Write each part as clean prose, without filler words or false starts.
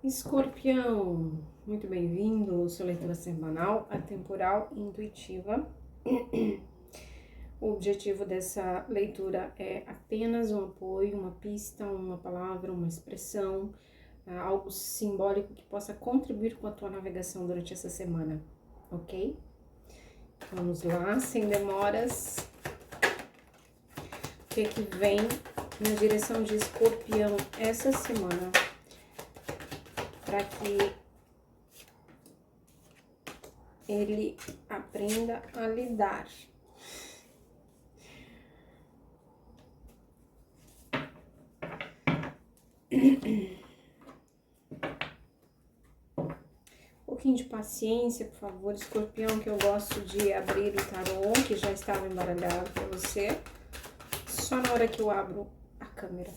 Escorpião, muito bem-vindo, sua leitura semanal, atemporal e intuitiva. O objetivo dessa leitura é apenas um apoio, uma pista, uma palavra, uma expressão, algo simbólico que possa contribuir com a tua navegação durante essa semana, ok? Vamos lá, sem demoras. O que é que vem na direção de Escorpião essa semana? Para que ele aprenda a lidar. Um pouquinho de paciência, por favor, Escorpião, que eu gosto de abrir o tarô, que já estava embaralhado para você, só na hora que eu abro a câmera.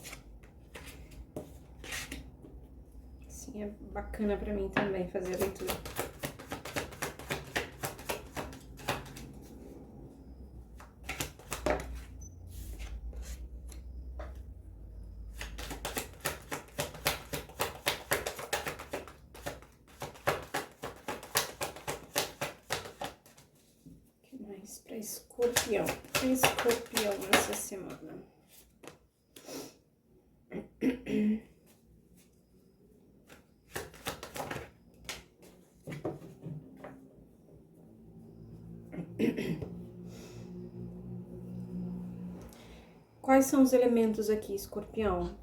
Assim, é bacana para mim também fazer a leitura. Para Escorpião essa semana. Quais são os elementos aqui, Escorpião?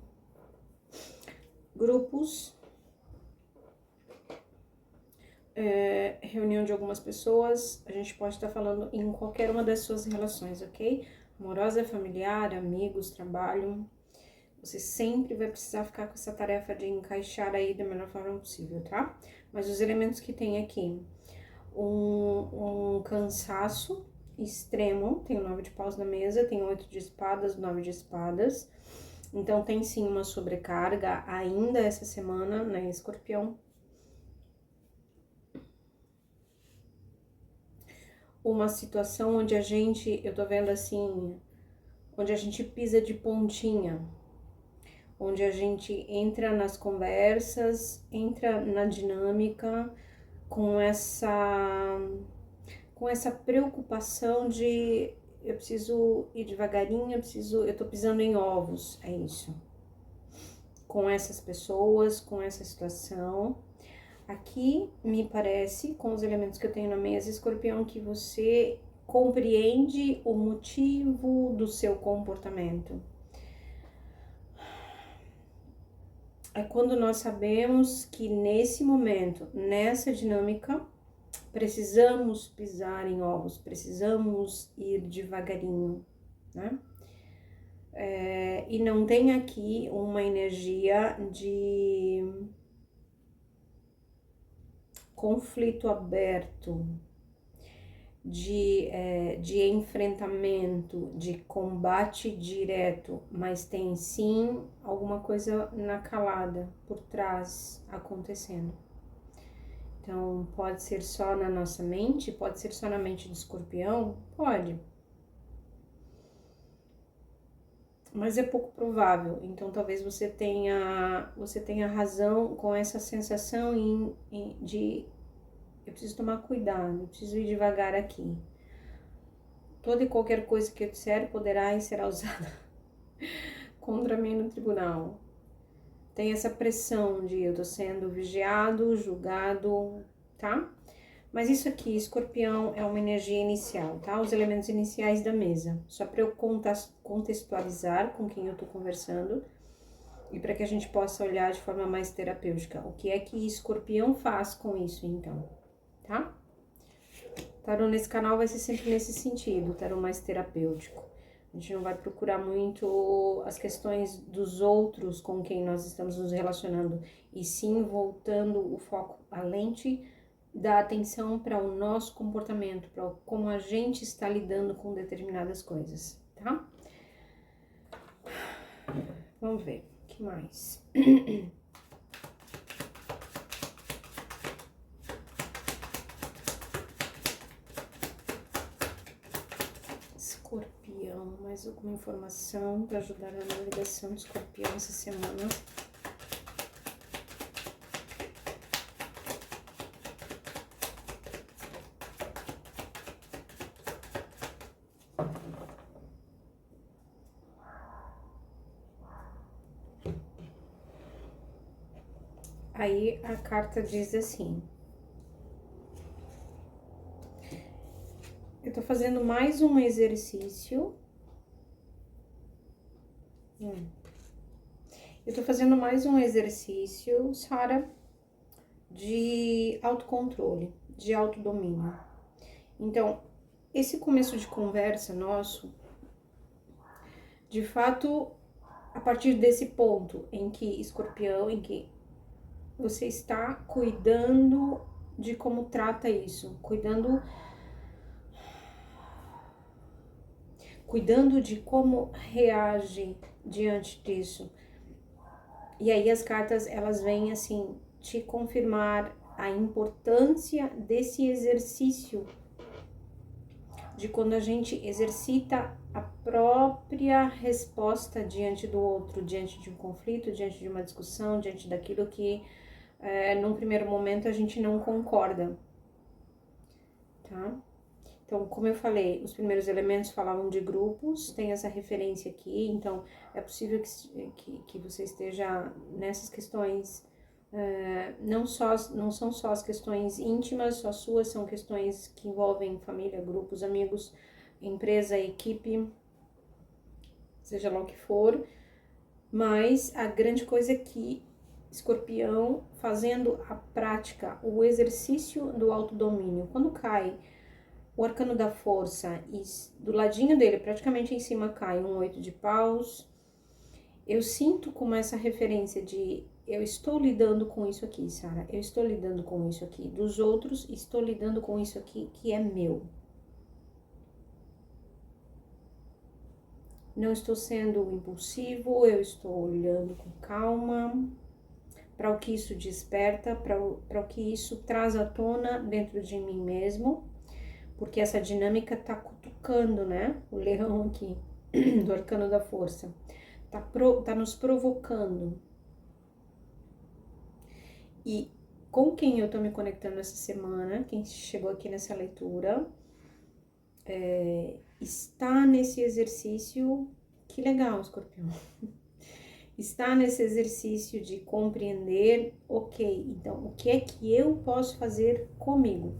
Grupos, reunião de algumas pessoas, a gente pode estar falando em qualquer uma das suas relações, ok? Amorosa, familiar, amigos, trabalho. Você sempre vai precisar ficar com essa tarefa de encaixar aí da melhor forma possível, tá? Mas os elementos que tem aqui, um cansaço extremo, tem o 9 de paus na mesa, tem o 8 de espadas, o 9 de espadas. Então tem sim uma sobrecarga ainda essa semana, né, Escorpião? Uma situação onde eu tô vendo assim, onde a gente pisa de pontinha, onde a gente entra nas conversas, entra na dinâmica com essa preocupação de eu preciso ir devagarinho, eu tô pisando em ovos, é isso. Com essas pessoas, com essa situação. Aqui, me parece, com os elementos que eu tenho na mesa, Escorpião, que você compreende o motivo do seu comportamento. É quando nós sabemos que nesse momento, nessa dinâmica, precisamos pisar em ovos, precisamos ir devagarinho, né? E não tem aqui uma energia de conflito aberto, de enfrentamento, de combate direto, mas tem sim alguma coisa na calada, por trás, acontecendo. Então, pode ser só na nossa mente, pode ser só na mente do Escorpião, pode. Mas é pouco provável, então talvez você tenha razão com essa sensação de eu preciso tomar cuidado, eu preciso ir devagar aqui. Toda e qualquer coisa que eu disser poderá e será usada contra mim no tribunal. Tem essa pressão de eu tô sendo vigiado, julgado, tá? Mas isso aqui, Escorpião, é uma energia inicial, tá? Os elementos iniciais da mesa. Só para eu contextualizar com quem eu tô conversando e para que a gente possa olhar de forma mais terapêutica. O que é que Escorpião faz com isso, então, tá? Tarô nesse canal vai ser sempre nesse sentido, tarô mais terapêutico. A gente não vai procurar muito as questões dos outros com quem nós estamos nos relacionando, e sim voltando o foco, a lente da atenção para o nosso comportamento, para como a gente está lidando com determinadas coisas, tá? Vamos ver, o que mais? Escorpião, mais alguma informação para ajudar na navegação de Escorpião essa semana? Aí a carta diz assim: eu tô fazendo mais um exercício. Eu tô fazendo mais um exercício, Sara, de autocontrole, de autodomínio. Então, esse começo de conversa nosso, de fato, a partir desse ponto em que Escorpião, em que você está cuidando de como trata isso, cuidando de como reage diante disso. E aí as cartas, elas vêm assim, te confirmar a importância desse exercício, de quando a gente exercita a própria resposta diante do outro, diante de um conflito, diante de uma discussão, diante daquilo que num primeiro momento a gente não concorda, tá? Então, como eu falei, os primeiros elementos falavam de grupos, tem essa referência aqui, então é possível que você esteja nessas questões, não são só as questões íntimas, só suas, são questões que envolvem família, grupos, amigos, empresa, equipe, seja lá o que for, mas a grande coisa é que Escorpião, fazendo a prática, o exercício do autodomínio, quando cai o arcano da força e do ladinho dele, praticamente em cima, cai um 8 de paus, eu sinto como essa referência de eu estou lidando com isso aqui, Sara, eu estou lidando com isso aqui, dos outros, estou lidando com isso aqui que é meu. Não estou sendo impulsivo, eu estou olhando com calma para o que isso desperta, para o que isso traz à tona dentro de mim mesmo, porque essa dinâmica tá cutucando, né? O leão aqui, do arcano da força, tá nos provocando. E com quem eu tô me conectando essa semana, quem chegou aqui nessa leitura, está nesse exercício, que legal, Escorpião. Está nesse exercício de compreender, ok, então o que é que eu posso fazer comigo?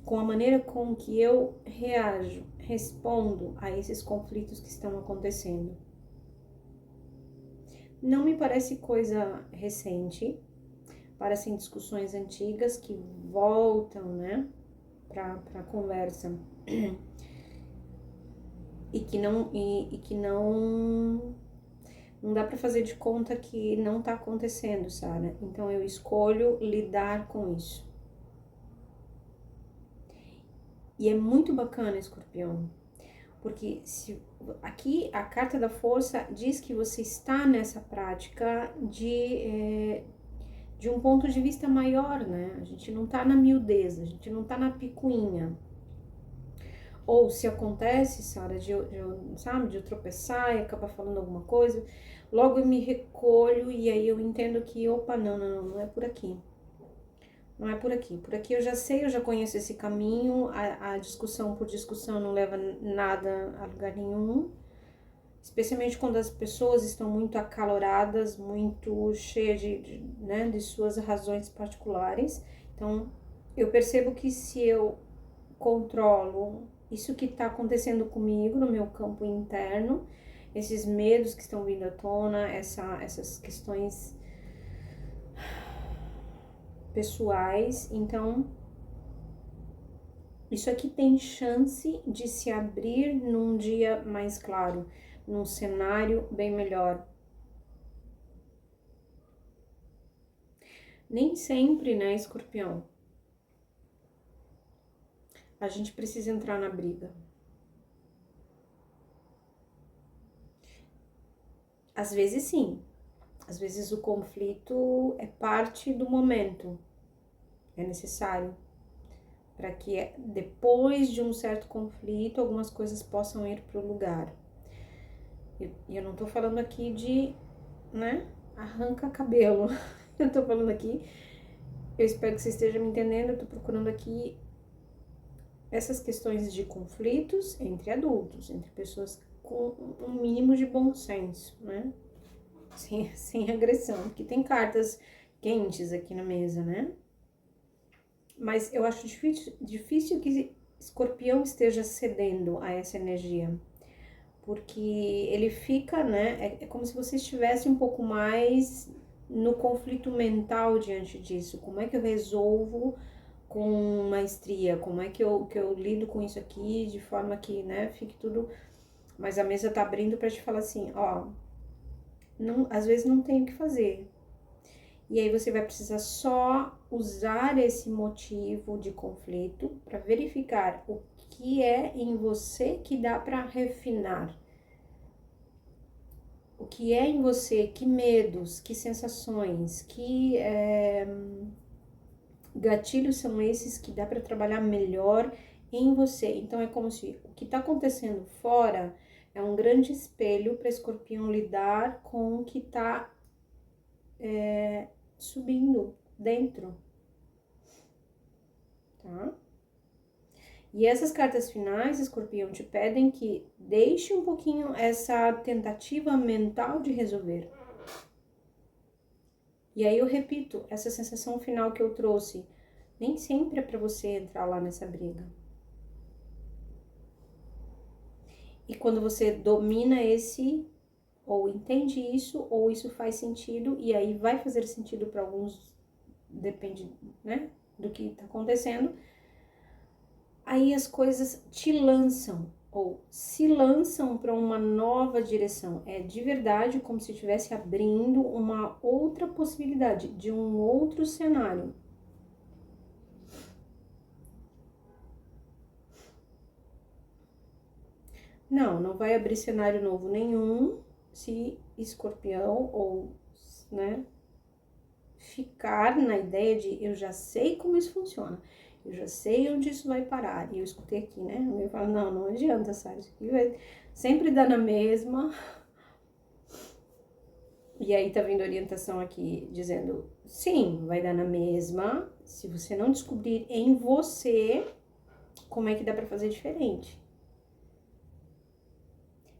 Com a maneira com que eu reajo, respondo a esses conflitos que estão acontecendo. Não me parece coisa recente, parecem discussões antigas que voltam, né, para conversa e que não dá para fazer de conta que não tá acontecendo, Sara. Então eu escolho lidar com isso. E é muito bacana, Escorpião, porque aqui a carta da força diz que você está nessa prática de um ponto de vista maior, né? A gente não tá na miudeza, a gente não tá na picuinha. Ou se acontece, Sara, sabe, de eu tropeçar e acabar falando alguma coisa, logo eu me recolho e aí eu entendo que, opa, não é por aqui. Não é por aqui. Por aqui eu já sei, eu já conheço esse caminho, a discussão por discussão não leva nada a lugar nenhum. Especialmente quando as pessoas estão muito acaloradas, muito cheias né, de suas razões particulares. Então, eu percebo que se eu controlo isso que está acontecendo comigo no meu campo interno, esses medos que estão vindo à tona, essas questões pessoais, então isso aqui tem chance de se abrir num dia mais claro, num cenário bem melhor. Nem sempre, né, Escorpião, a gente precisa entrar na briga. Às vezes sim, às vezes o conflito é parte do momento, é necessário para que depois de um certo conflito algumas coisas possam ir para o lugar. E eu não tô falando aqui de, né, arranca cabelo. Eu tô falando aqui, eu espero que você esteja me entendendo, eu tô procurando aqui essas questões de conflitos entre adultos, entre pessoas com um mínimo de bom senso, né? sem agressão, porque tem cartas quentes aqui na mesa, né? Mas eu acho difícil que Escorpião esteja cedendo a essa energia, porque ele fica, né? É como se você estivesse um pouco mais no conflito mental diante disso. Como é que eu resolvo com maestria? Como é que eu lido com isso aqui de forma que, né, fique tudo. Mas a mesa tá abrindo para te falar assim, ó, não, às vezes não tem o que fazer. E aí você vai precisar só usar esse motivo de conflito para verificar o que é em você que dá para refinar. O que é em você, que medos, que sensações, que gatilhos são esses que dá para trabalhar melhor em você. Então é como se o que está acontecendo fora é um grande espelho para Escorpião lidar com o que está subindo dentro, tá? E essas cartas finais, Escorpião, te pedem que deixe um pouquinho essa tentativa mental de resolver. E aí eu repito, essa sensação final que eu trouxe, nem sempre é para você entrar lá nessa briga. E quando você domina ou entende isso, ou isso faz sentido, e aí vai fazer sentido para alguns, depende, né, do que tá acontecendo, aí as coisas te lançam, ou se lançam para uma nova direção. É de verdade como se estivesse abrindo uma outra possibilidade, de um outro cenário. Não vai abrir cenário novo nenhum se Escorpião ou, né, ficar na ideia de eu já sei como isso funciona, eu já sei onde isso vai parar. E eu escutei aqui, né? Eu falo, não adianta, sabe? Isso aqui vai sempre dar na mesma. E aí tá vindo orientação aqui dizendo, sim, vai dar na mesma, se você não descobrir em você como é que dá pra fazer diferente.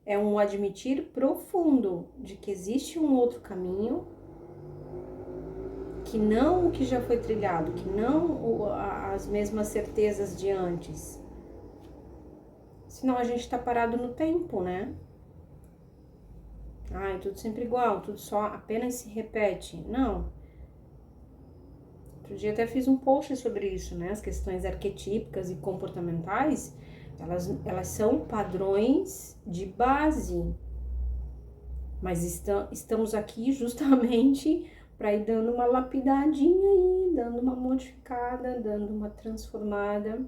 É um admitir profundo de que existe um outro caminho, que não o que já foi trilhado, que não as mesmas certezas de antes. Senão a gente tá parado no tempo, né? Ai, tudo sempre igual, tudo só apenas se repete. Não. Outro dia até fiz um post sobre isso, né? As questões arquetípicas e comportamentais, elas são padrões de base. Mas estamos aqui justamente para ir dando uma lapidadinha aí, dando uma modificada, dando uma transformada.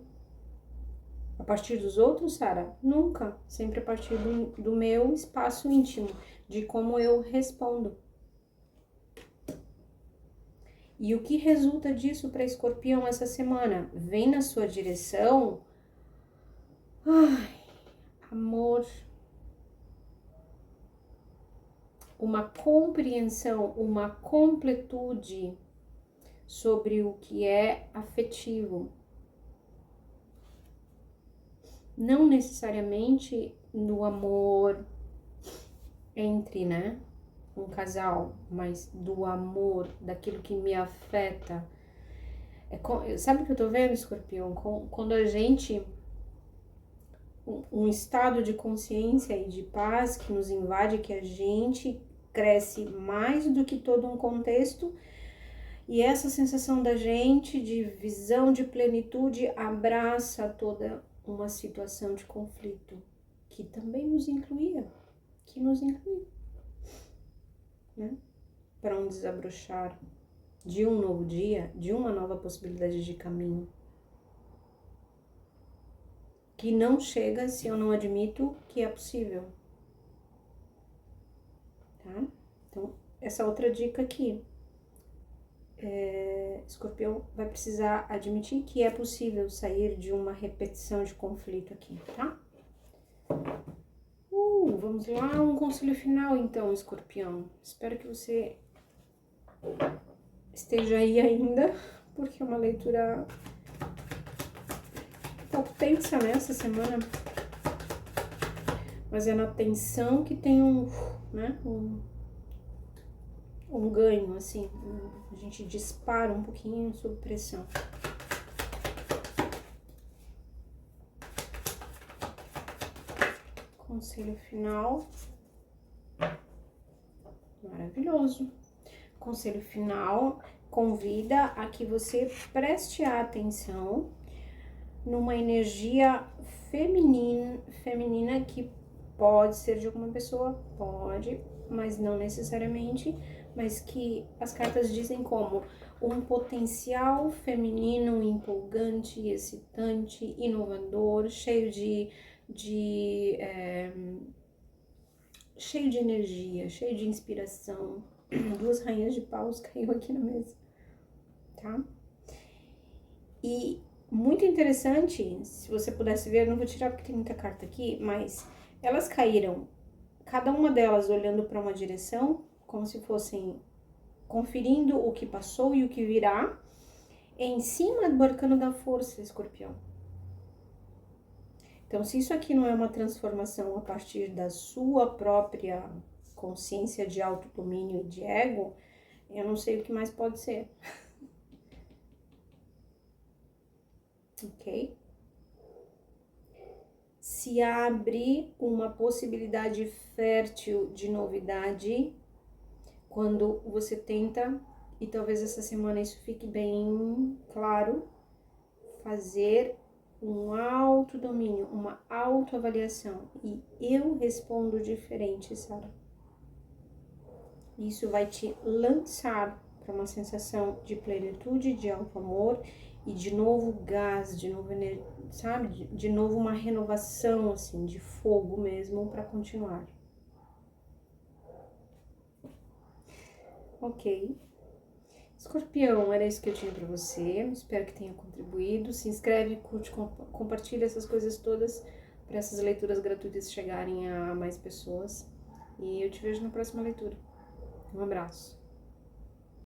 A partir dos outros, Sara? Nunca. Sempre a partir do meu espaço íntimo, de como eu respondo. E o que resulta disso para Escorpião essa semana? Vem na sua direção, ai, amor, uma compreensão, uma completude sobre o que é afetivo. Não necessariamente no amor entre, né, um casal, mas do amor, daquilo que me afeta. Sabe o que eu tô vendo, Escorpião? Quando a gente, um estado de consciência e de paz que nos invade, que a gente cresce mais do que todo um contexto, e essa sensação da gente de visão de plenitude abraça toda uma situação de conflito que também nos incluía, né? Para um desabrochar de um novo dia, de uma nova possibilidade de caminho. Que não chega se eu não admito que é possível. Tá? Então, essa outra dica aqui. Escorpião vai precisar admitir que é possível sair de uma repetição de conflito aqui, tá? Vamos lá, um conselho final então, Escorpião. Espero que você esteja aí ainda, porque é uma leitura um pouco tensa, né, essa semana. Mas é na tensão que tem um ganho, assim, a gente dispara um pouquinho sob pressão. Conselho final. Maravilhoso. Conselho final convida a que você preste atenção numa energia feminina que pode ser de alguma pessoa, pode, mas não necessariamente, mas que as cartas dizem como um potencial feminino empolgante, excitante, inovador, cheio de energia, cheio de inspiração. 2 rainhas de paus caiu aqui na mesa, tá? E muito interessante, se você pudesse ver, eu não vou tirar porque tem muita carta aqui, mas elas caíram, cada uma delas olhando para uma direção, como se fossem conferindo o que passou e o que virá, em cima do arcano da força, Escorpião. Então, se isso aqui não é uma transformação a partir da sua própria consciência de autodomínio e de ego, eu não sei o que mais pode ser. Ok? Se abre uma possibilidade fértil de novidade quando você tenta, e talvez essa semana isso fique bem claro, fazer um autodomínio, uma autoavaliação. E eu respondo diferente, Sara. Isso vai te lançar para uma sensação de plenitude, de alto amor e de novo gás, de novo, sabe? De novo uma renovação, assim, de fogo mesmo para continuar. Ok. Escorpião, era isso que eu tinha para você. Espero que tenha contribuído. Se inscreve, curte, compartilha essas coisas todas para essas leituras gratuitas chegarem a mais pessoas. E eu te vejo na próxima leitura. Um abraço.